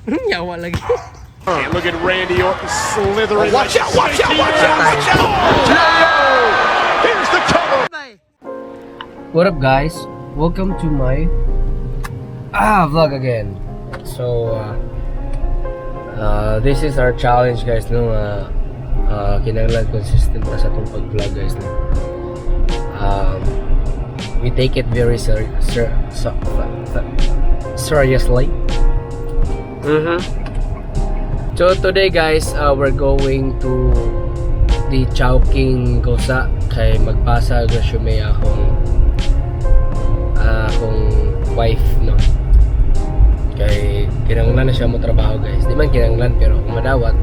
Yawa lagi. And look at Randy Orton slithering. Watch out! Here's the cover. What up, guys? Welcome to my vlog again. So this is our challenge, guys. No, kinanglan consistent na sa itong pag-vlog, guys. No? We take it very seriously. So today, guys, we're going to the Chowking Gosa kay magpasa resume akong wife, no. Kay kinanglan na siya mo trabaho, guys. Di man kinanglan, pero kung madawat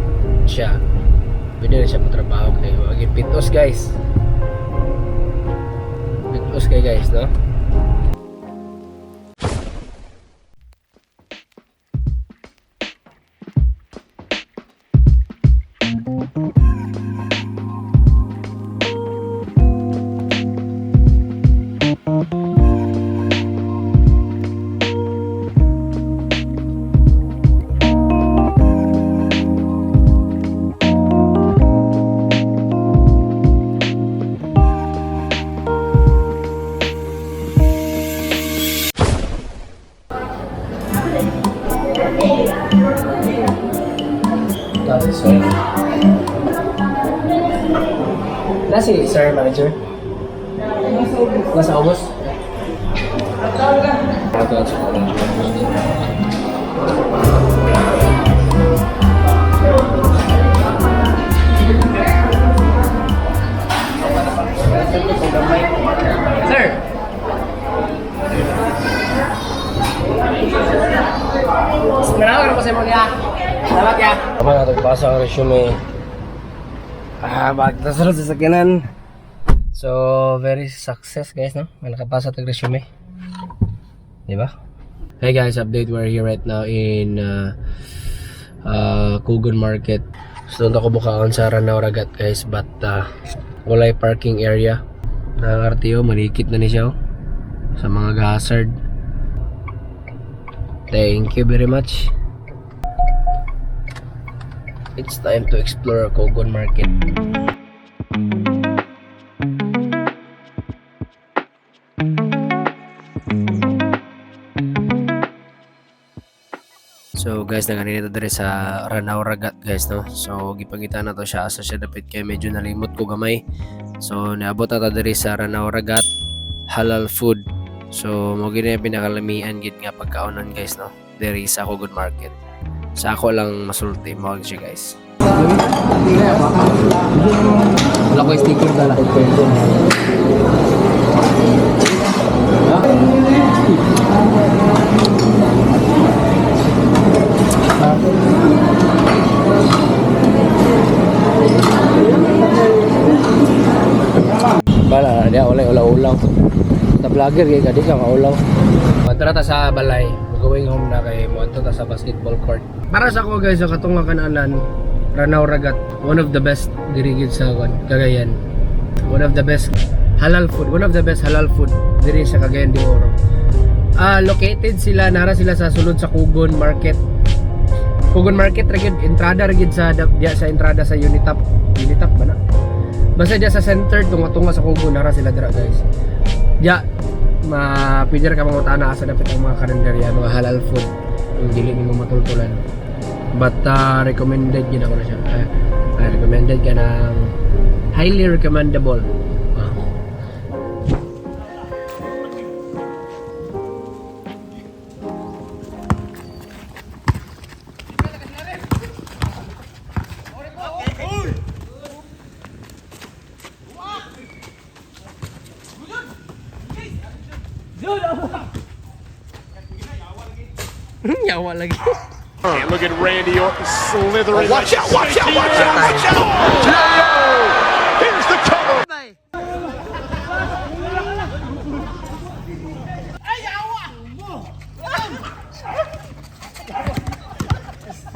siya, pwede na siya mo trabaho. Kay wag pitos, guys. Pitos kay, guys, no. Nasi, sir, manager? Nasa ubos? Sir! Sinarawan ko sa mga niya. Salamat ya. Apa na pagpasa ang resume? Bakit nasunod sa sakyanan? So, very success, guys, no? May nakapasa tag resume. Diba? Hey guys, update. We're here right now in Kugon Market. So, doon ako bukaon sa Ranao Ragat, guys. But, walay parking area. Ng RTO, malikit na ni siya, oh, sa mga hazard. Thank you very much. It's time to explore Kugon Market. So guys, naganito diri sa Ranao Ragat, guys, no. So gipangita na to siya asa siya dapat kay medyo nalimot ko gamay. So niabot na ta diri sa Ranao Ragat halal food. So mo gini pinakalamian gid nga pagkaonan, guys, no, diri sa Kugon Market. Sa ako lang masulti mo siya, guys. Wala ko sticker dala. Bala, dia oleh ulang-ulang. Ta vlogger kay kadi ka ulaw. Tara ta sa balay. Going home na kay mo ta sa basketball court. Para sa ako, guys, sa katong kananan Ranao Ragat, one of the best diri gid sa Cagayan. One of the best halal food diri sa Cagayan de Oro. Located sila, nara sila sa sulod sa Kugon Market. Kugon Market ra gid, entrada ra gid sa entrada sa Unitap ba na? Basta diya sa center tunga-tunga sa Kugon, nara sila dira, guys. Diya ma-pwede ka mangutana asa dapat ang mga karinderya, mga halal food. Yung dili nimo matultulan. But recommended yun ako na siya. Recommended ka ng highly recommendable. Yawa lagi. And look at Randy Orton slithering. Watch out! Here's the cover.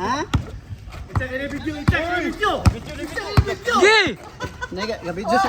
Ha? Gi! Nega, gabi Diyos.